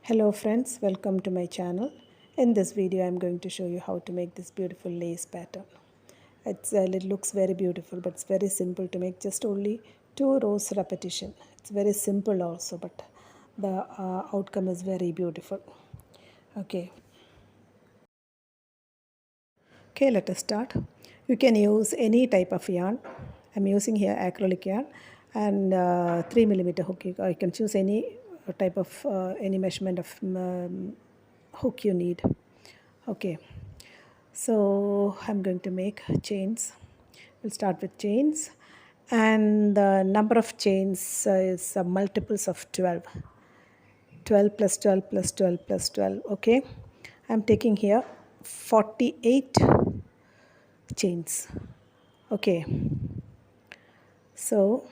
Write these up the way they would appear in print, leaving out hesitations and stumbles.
Hello friends, welcome to my channel. In this video I am going to show you how to make this beautiful lace pattern. It looks very beautiful, but it's very simple to make, just only 2 rows repetition. It's very simple also, but the outcome is very beautiful. Okay, let us start. You can use any type of yarn. I'm using here acrylic yarn and 3mm hook. You can choose any type of any measurement of hook you need. Okay, so I'm going to make chains. We'll start with chains, and the number of chains is multiples of 12. 12 plus 12 plus 12 plus 12. Okay, I'm taking here 48 chains. Okay, so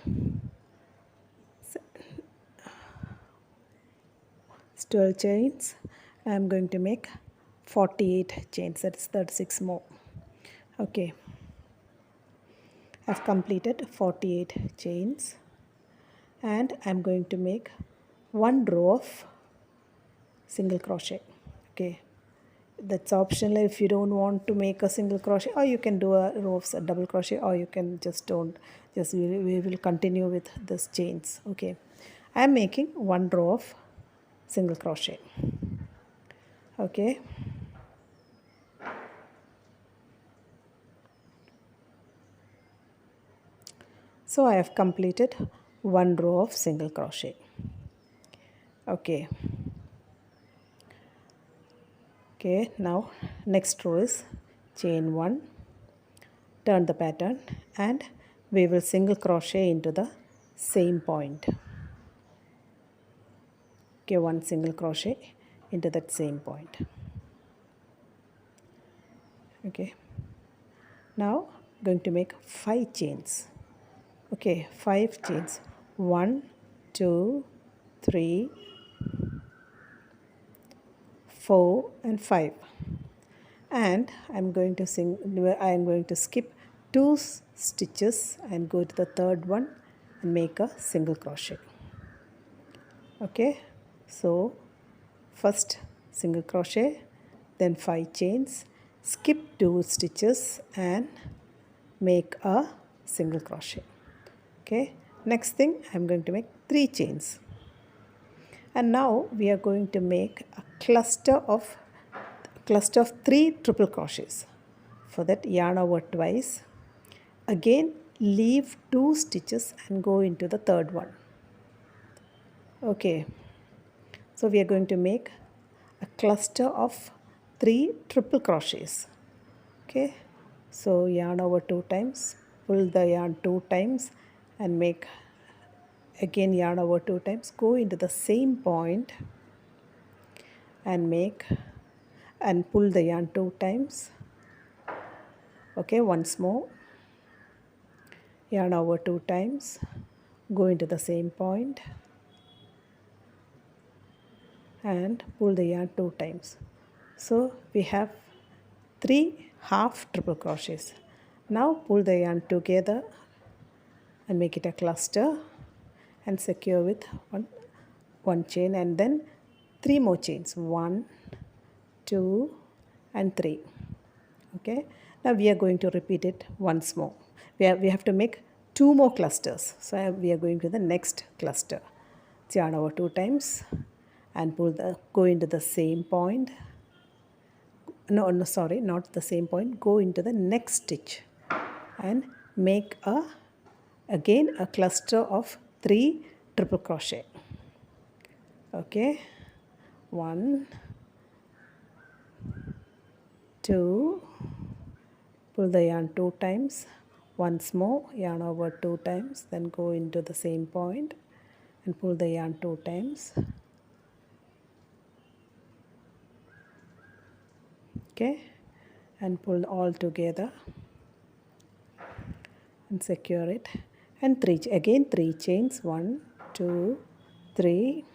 it's 12 chains. I'm going to make 48 chains. That's 36 more. Okay, I've completed 48 chains, and I'm going to make one row of single crochet. Okay, that's optional if you don't want to make a single crochet, or you can do a row of double crochet, or you can just don't, just we will continue with this chains. Okay, I'm making one row of single crochet. Okay, so I have completed one row of single crochet. Okay, now next row is chain 1, turn the pattern, and we will single crochet into the same point. Okay, one single crochet into that same point. Okay, now going to make 5 chains. Okay, 5 chains. 1 2 3 4 and 5, and I'm going to skip 2 stitches and go to the third one and make a single crochet. Okay, so first single crochet, then 5 chains, skip 2 stitches and make a single crochet. Okay, next thing I'm going to make 3 chains, and now we are going to make a cluster of 3 triple crochets. For that, yarn over twice, again leave 2 stitches and go into the third one. Okay, so we are going to make a cluster of 3 triple crochets. Okay, so yarn over 2 times, pull the yarn 2 times and make again yarn over 2 times, go into the same point and make and pull the yarn 2 times. Okay, once more, yarn over 2 times, go into the same point and pull the yarn 2 times. So we have 3 half triple crochets. Now pull the yarn together and make it a cluster and secure with one chain, and then 3 more chains, 1 2 and 3. Okay, now we are going to repeat it once more. We have to make 2 more clusters, so we are going to the next cluster. Yarn over 2 times and go into the same point. No, sorry, not the same point, go into the next stitch and make again a cluster of 3 triple crochet. Okay, 1 2, pull the yarn 2 times, once more yarn over 2 times, then go into the same point and pull the yarn 2 times. Okay, and pull all together and secure it, and 3 chains, 1 2 3,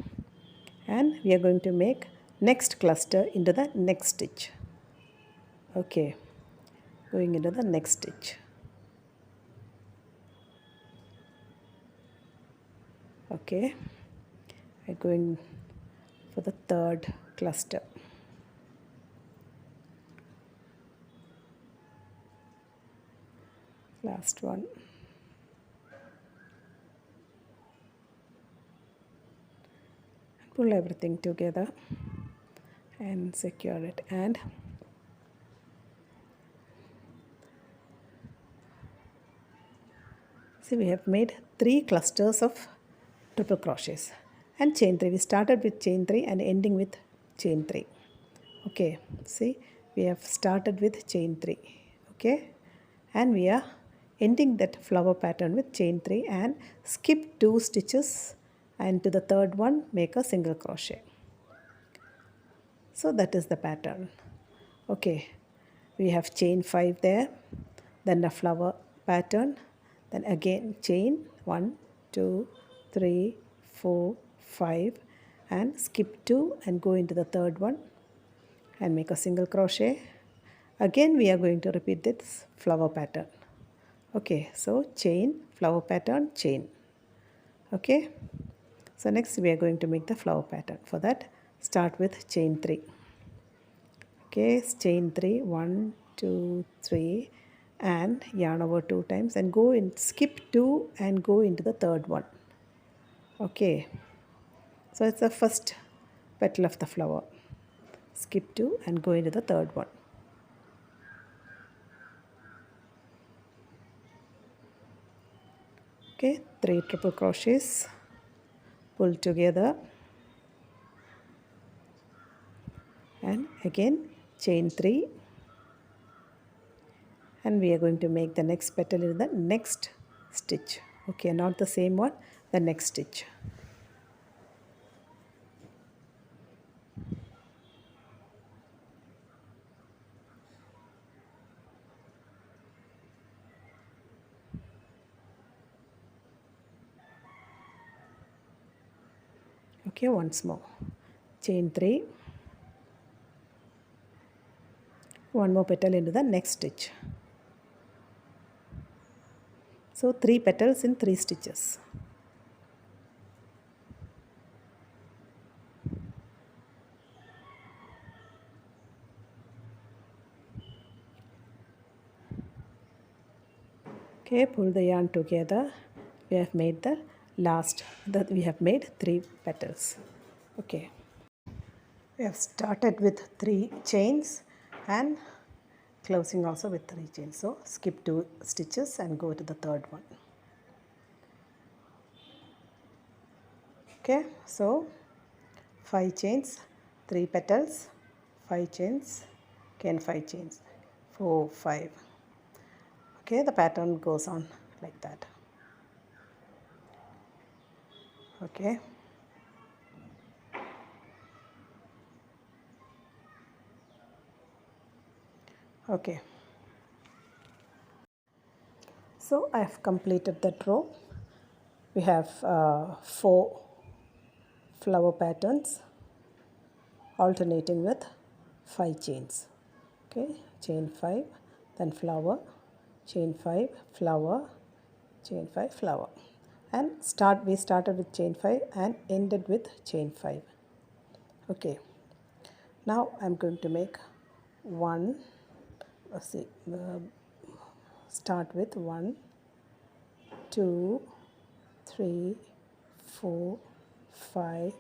and we are going to make next cluster into the next stitch. Okay, going into the next stitch. Okay, I'm going for the third cluster. Last one. Pull everything together and secure it. And see, we have made 3 clusters of triple crochets and chain 3. We started with chain 3 and ending with chain 3. Okay, see, we have started with chain 3. Okay, and we are ending that flower pattern with chain 3 and skip 2 stitches, and to the third one make a single crochet. So that is the pattern. Okay, we have chain 5 there, then the flower pattern, then again chain 1 2 3 4 5 and skip 2 and go into the third one and make a single crochet. Again we are going to repeat this flower pattern. Okay, so chain, flower pattern, chain. Okay, so next we are going to make the flower pattern. For that, start with chain 3. Okay, chain 3, 1 2 3 and yarn over 2 times and go in, skip 2 and go into the third one. Okay, so it's the first petal of the flower. Skip 2 and go into the third one. Okay, 3 triple crochets, pull together and again chain 3, and we are going to make the next petal in the next stitch. Okay, not the same one, the next stitch. Okay, once more, chain 3, one more petal into the next stitch. So 3 petals in 3 stitches. Okay, pull the yarn together. We have made the last, that we have made 3 petals. Okay, we have started with 3 chains and closing also with 3 chains. So skip 2 stitches and go to the third one. Okay, so 5 chains, 3 petals, 5 chains, again 5 chains, 4 5. Okay, the pattern goes on like that. Okay, okay, so I have completed that row. We have 4 flower patterns alternating with 5 chains. Okay, chain 5, then flower, chain 5, flower, chain 5, flower, and we started with chain 5 and ended with chain 5. Okay, now I'm going to make one, start with 1 2 3 4 5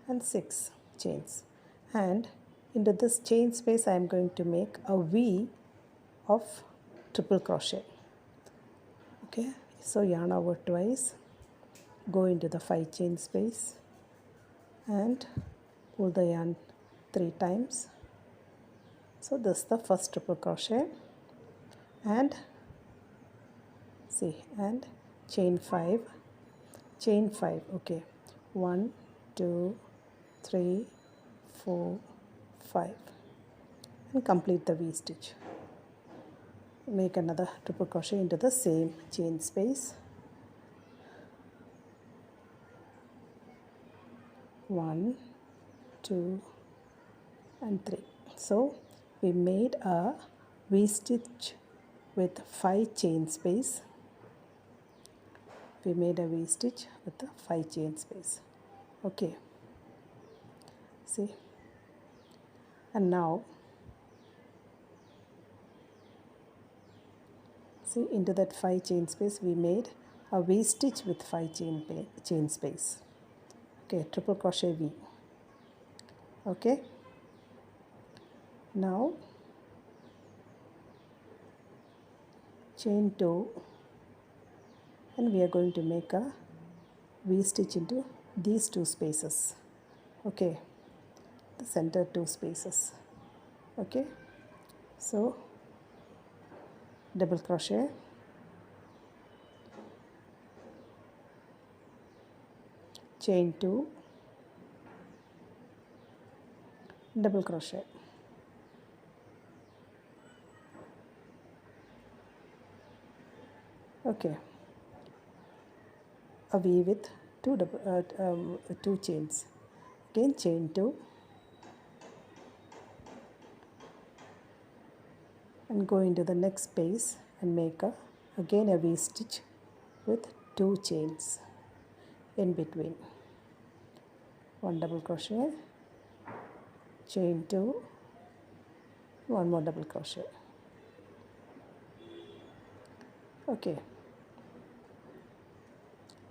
and 6 chains, and into this chain space I am going to make a V of triple crochet. Okay, so yarn over twice, go into the 5 chain space and pull the yarn 3 times. So this is the first triple crochet, and see, and chain 5, chain 5. Okay, 1 2 3 4 5 and complete the V stitch. Make another triple crochet into the same chain space. 1 2 and 3. So we made a V stitch with 5 chain space. We made a V stitch with the 5 chain space. Okay, See, and now see, into that 5 chain space we made a V stitch with 5 chain space. Okay, triple crochet V. Okay, now chain 2, and we are going to make a V stitch into these 2 spaces. Okay, the center 2 spaces. Okay, so double crochet, chain 2, double crochet. Okay, a V with 2 chains. Again chain 2 and go into the next space and make again a V stitch with 2 chains in between. 1 double crochet, chain 2, 1 more double crochet. Okay,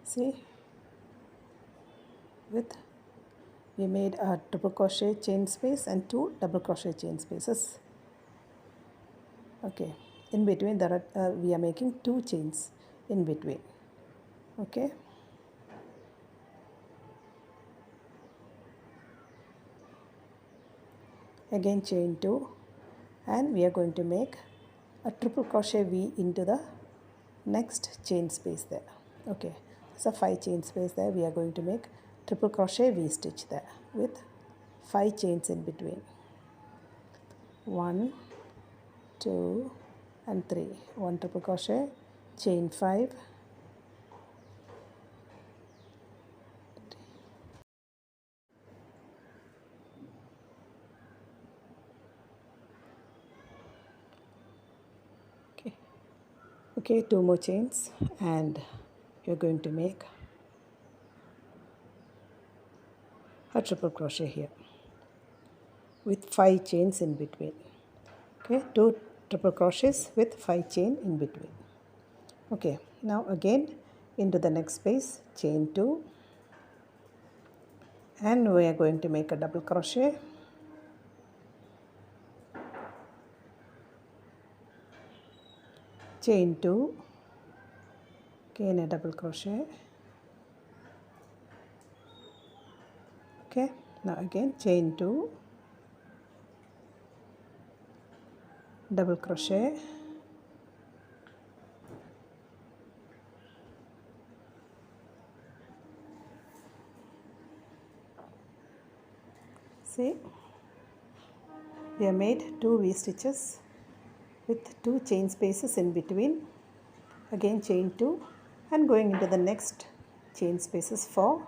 see, we made a triple crochet chain space and 2 double crochet chain spaces. Okay, in between there are we are making 2 chains in between. Okay, again chain 2, and we are going to make a triple crochet V into the next chain space there. Okay, so 5 chain space there. We are going to make triple crochet V stitch there with 5 chains in between. 1, 2 and 3. 1 triple crochet, chain 5, okay, 2 more chains, and you're going to make a triple crochet here with 5 chains in between. Okay, 2 triple crochets with 5 chain in between. Okay, now again into the next space, chain 2, and we are going to make a double crochet, chain 2, again a double crochet. Okay, now again chain 2, double crochet, see, we have made 2 V stitches with 2 chain spaces in between. Again chain 2 and going into the next chain spaces for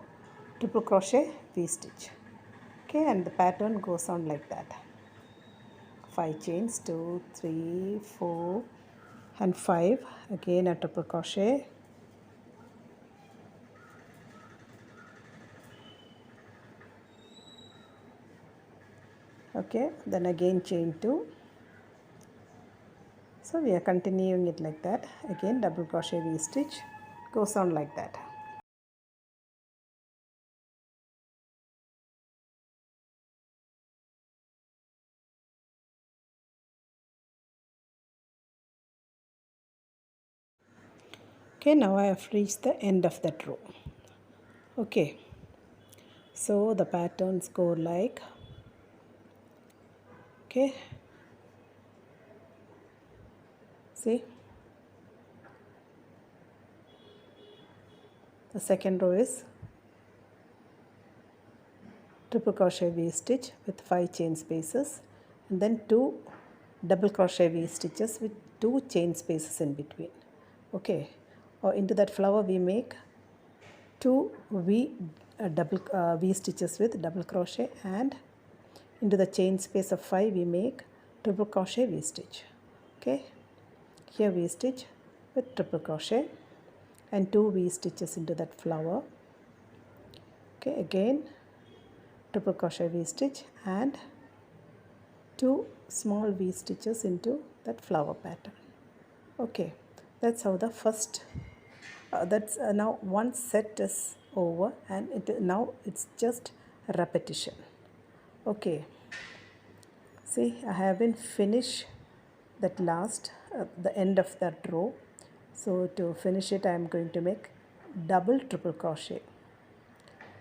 triple crochet V stitch. Okay, and the pattern goes on like that. 5 chains, 2, 3, 4 and 5. Again a triple crochet, okay, then again chain 2. So we are continuing it like that. Again double crochet V stitch, goes on like that. Okay, now I have reached the end of that row. Okay, so the patterns go like, okay, see, the second row is triple crochet V stitch with 5 chain spaces, and then 2 double crochet V stitches with 2 chain spaces in between. Okay, or into that flower we make 2 V stitches with double crochet, and into the chain space of 5 we make triple crochet V stitch. Okay, here V stitch with triple crochet and 2 V stitches into that flower. Okay, again triple crochet V stitch and 2 small V stitches into that flower pattern. Okay, that's how the first now one set is over, and now it's just repetition. Okay, see, I haven't finished that last the end of that row. So to finish it, I am going to make double triple crochet.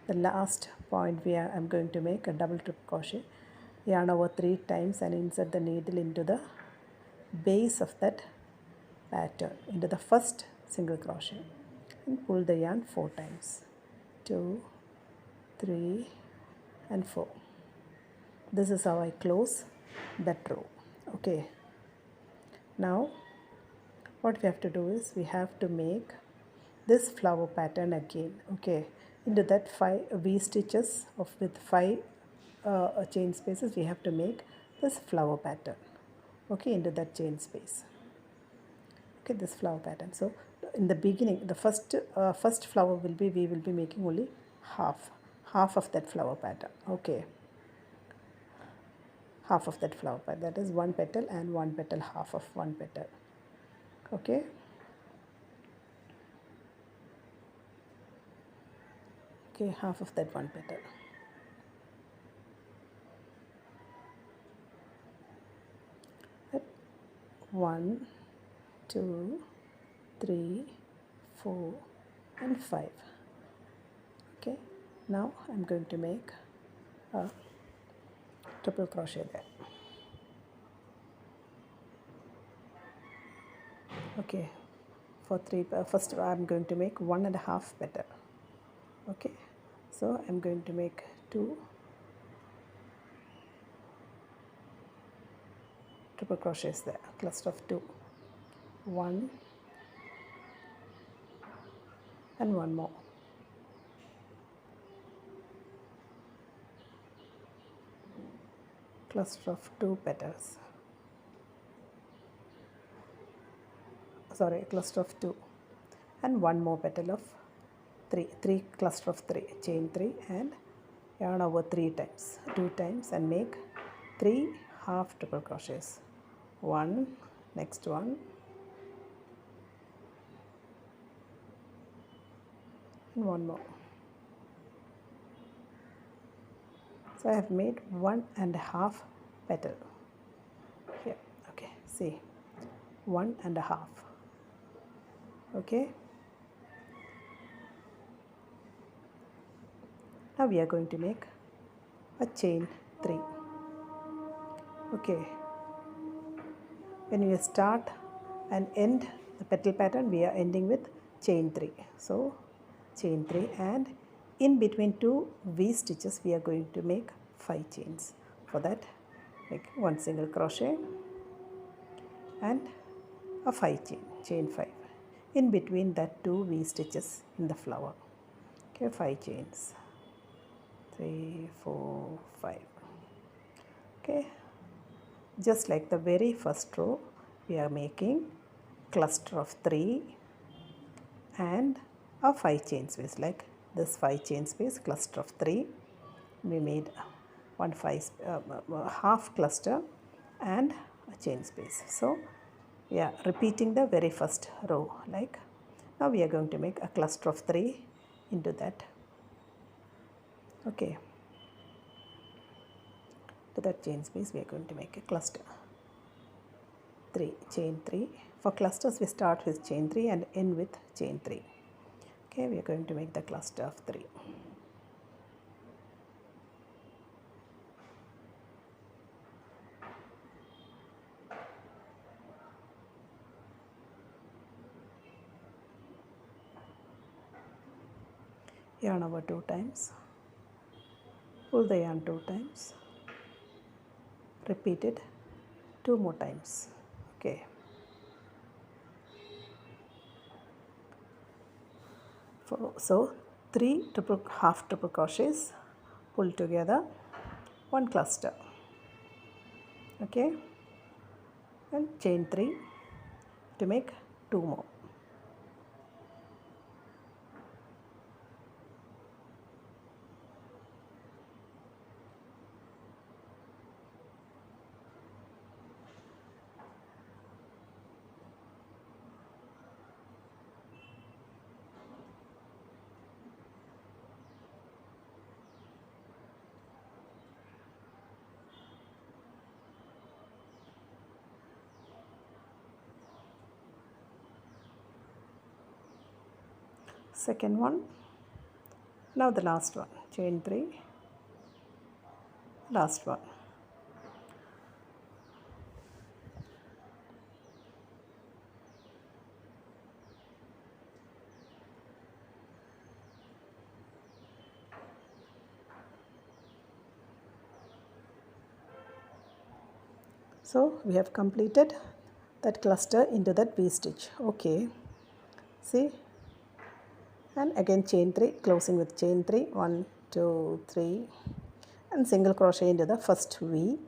The last point where I'm going to make a double triple crochet, yarn over 3 times and insert the needle into the base of that pattern, into the first single crochet, and pull the yarn 4 times. 2, 3 and 4. This is how I close that row. Okay, now what we have to do is we have to make this flower pattern again. Okay, into that 5 V stitches with 5 chain spaces, we have to make this flower pattern. Okay, into that chain space. Okay, this flower pattern. So in the beginning, the first flower will be, we will be making only half of that flower pattern. Okay, half of that flower pattern, that is one petal and one petal, half of one petal. Okay, okay, half of that one petal. One, 2, 3, 4 and 5. Okay, now I'm going to make a triple crochet there. Okay, for first I'm going to make 1.5 petal. Okay, so I'm going to make 2 triple crochets there, cluster of 2, 1 and one more. Cluster of 2 petals, sorry, cluster of 2 and one more petal of 3 cluster of 3, chain 3 and yarn over 3 times, 2 times, and make 3 half triple crochets. One, next one, and one more. So I have made 1.5 petal here. Okay, see, 1.5. Okay, now we are going to make a chain 3. Okay, when we start and end the petal pattern, we are ending with chain 3. So chain 3, and in between 2 V stitches we are going to make 5 chains. For that, make 1 single crochet and a 5 chain 5 in between that 2 V stitches in the flower. Okay, 5 chains, 3, 4, 5. Okay, just like the very first row, we are making cluster of 3 and a 5 chain space, like this 5 chain space, cluster of 3. We made half cluster and a chain space. So we are repeating the very first row. Like now we are going to make a cluster of 3 into that. Okay, to that chain space we are going to make a cluster 3, chain 3. For clusters we start with chain 3 and end with chain 3. Okay, we are going to make the cluster of 3. Yarn over 2 times, pull the yarn 2 times, repeat it 2 more times. Okay, so 3 half triple crochets, pull together 1 cluster. Okay, and chain 3 to make 2 more. second one. Now the last one, chain 3, last one. So we have completed that cluster into that V-stitch. Okay, see, and again chain 3, closing with chain 3, 1, 2, 3, and single crochet into the first V.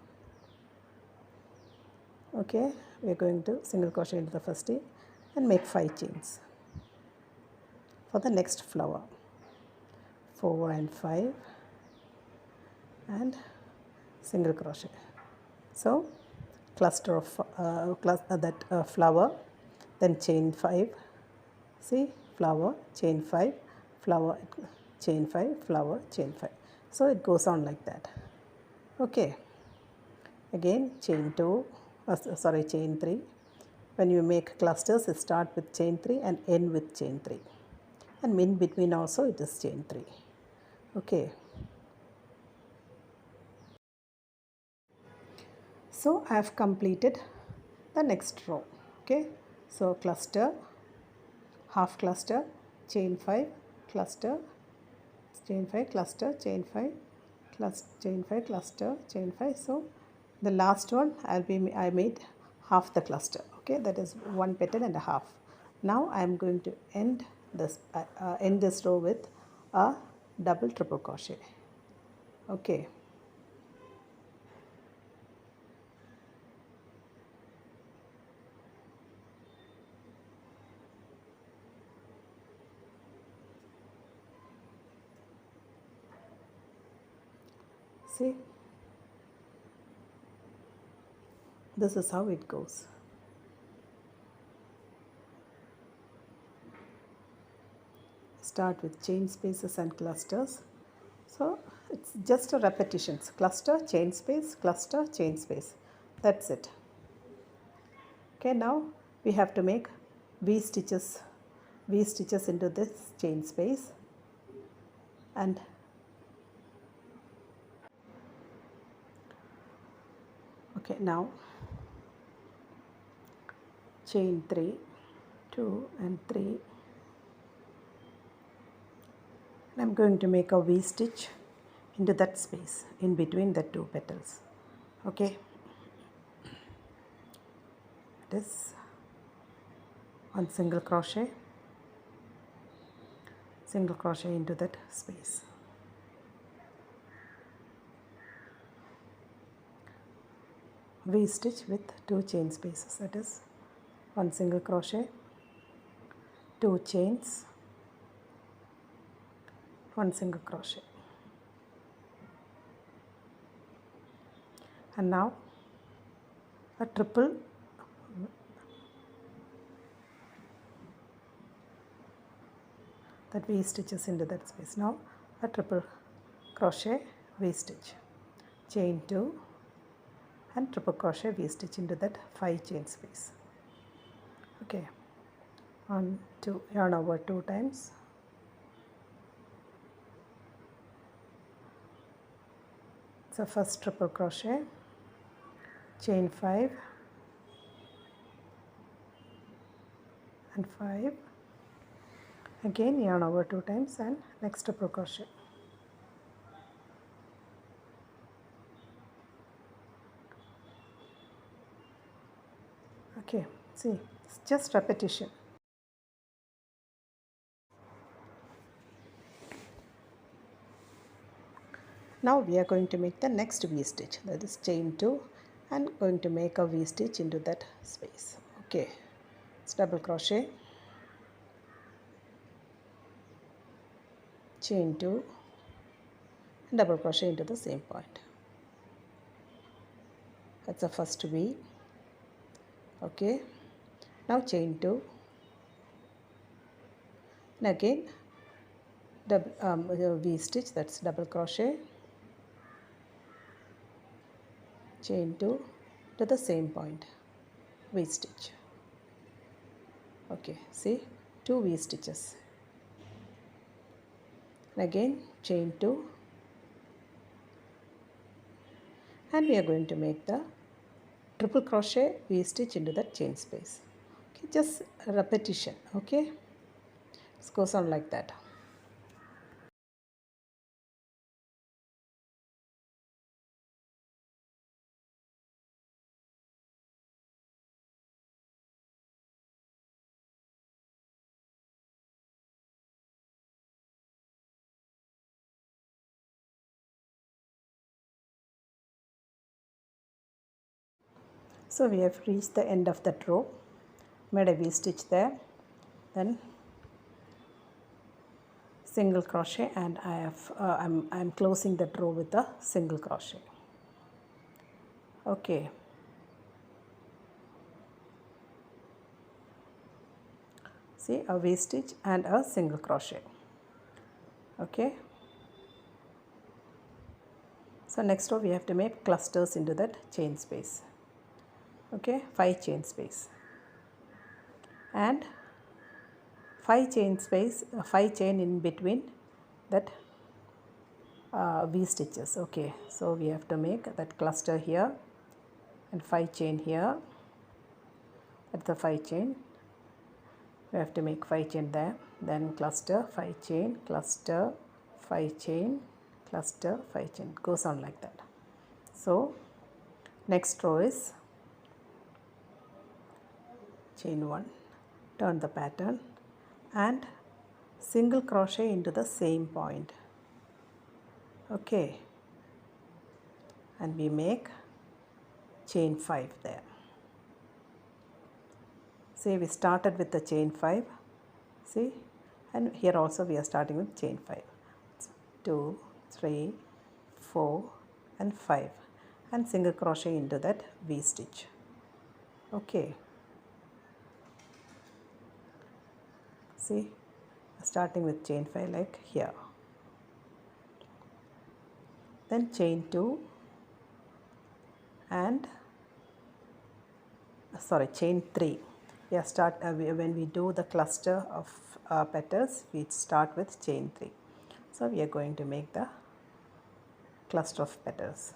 Okay, we are going to single crochet into the first V and make 5 chains for the next flower. 4 and 5 and single crochet. So cluster of flower, then chain 5, see, flower, chain 5, flower, chain 5, flower, chain 5. So it goes on like that. Okay, again chain 2, chain 3. When you make clusters, it start with chain 3 and end with chain 3, and in between also it is chain 3. Okay, so I have completed the next row. Okay, so cluster, half cluster, chain 5, cluster, chain 5, cluster, chain 5, cluster, chain 5, cluster, chain 5. So the last one I made half the cluster. Okay, that is 1 petal and a half. Now I am going to end this row with a double triple crochet. Okay, see, this is how it goes. Start with chain spaces and clusters. So it's just a repetitions, cluster, chain space, cluster, chain space. That's it. Okay, now we have to make V stitches into this chain space, and okay, now chain 3, 2 and 3. I'm going to make a V stitch into that space in between the 2 petals. Okay, this one single crochet into that space. V stitch with 2 chain spaces, that is 1 single crochet, 2 chains, 1 single crochet, and now a triple that V stitches into that space. Now a triple crochet, V stitch, chain 2 and triple crochet, V stitch into that 5 chain space. Okay, 1, 2, yarn over 2 times, so first triple crochet, chain 5 and 5, again yarn over 2 times and next triple crochet. Okay, see, it's just repetition. Now we are going to make the next V stitch, that is chain 2, and going to make a V stitch into that space. Okay, it's double crochet, chain 2 and double crochet into the same point. That's the first V. Okay, now chain 2 and again double V stitch, that's double crochet, chain 2 to the same point, V stitch. Okay, see, 2 V stitches. and again chain 2, and we are going to make the triple crochet V stitch into that chain space. Okay, just repetition. Okay, it goes on like that. So we have reached the end of that row, made a V stitch there, then single crochet, and I'm closing that row with a single crochet. Okay, see, a V stitch and a single crochet. Okay, so next row we have to make clusters into that chain space. Okay, 5 chain space and 5 chain space, 5 chain in between that V stitches. Okay, so we have to make that cluster here and 5 chain here at the 5 chain. We have to make 5 chain there, then cluster, 5 chain, cluster, 5 chain, cluster, 5 chain. It goes on like that. So next row is chain 1, turn the pattern and single crochet into the same point. Okay, and we make chain 5 there. See, we started with the chain 5, see, and here also we are starting with chain 5. 2, 3, 4 and 5, and single crochet into that V stitch. Okay, see, starting with chain 5 like here, then chain 2 and chain 3. We start when we do the cluster of petals, we start with chain 3. So we are going to make the cluster of petals.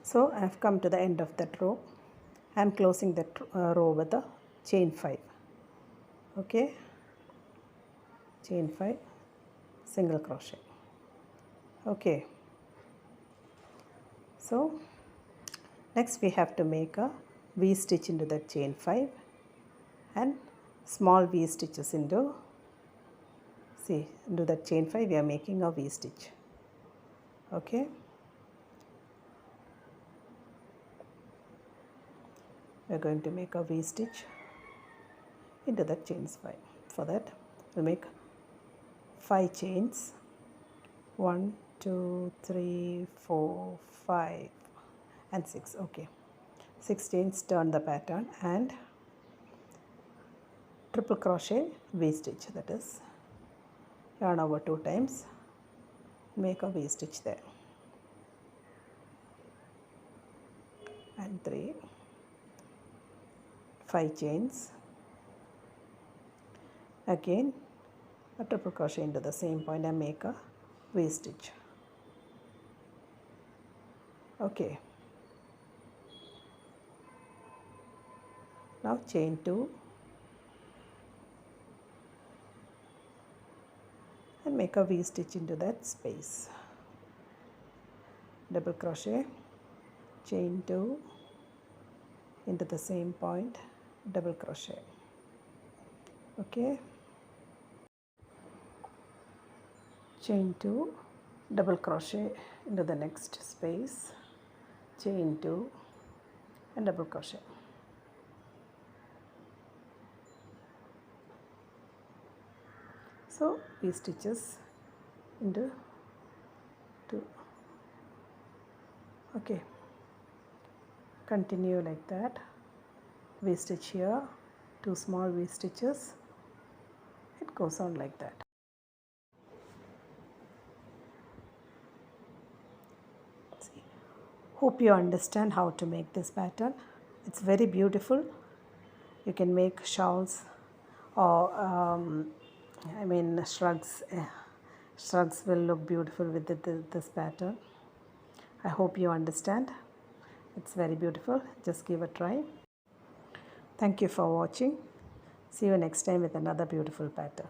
So I have come to the end of that row. I am closing that row with a chain 5. Okay, chain 5, single crochet. Okay, so next we have to make a V stitch into that chain 5 and small V stitches into, see, into that chain 5 we are making a V stitch. Okay, we are going to make a V stitch into that chains 5. For that we'll make 5 chains, 1, 2, 3, 4, 5 and 6. Okay, 6 chains, turn the pattern and triple crochet V stitch, that is yarn over 2 times, make a V stitch there and 3, 5 chains, again a triple crochet into the same point and make a V stitch. Okay, now chain 2 and make a V stitch into that space, double crochet, chain 2 into the same point, double crochet. Okay, chain 2, double crochet into the next space, chain 2 and double crochet. So V stitches into 2. Okay, continue like that. V stitch here, 2 small V stitches. It goes on like that. See. Hope you understand how to make this pattern. It's very beautiful. You can make shawls or shrugs. Shrugs will look beautiful with this pattern. I hope you understand. It's very beautiful. Just give a try. Thank you for watching. See you next time with another beautiful pattern.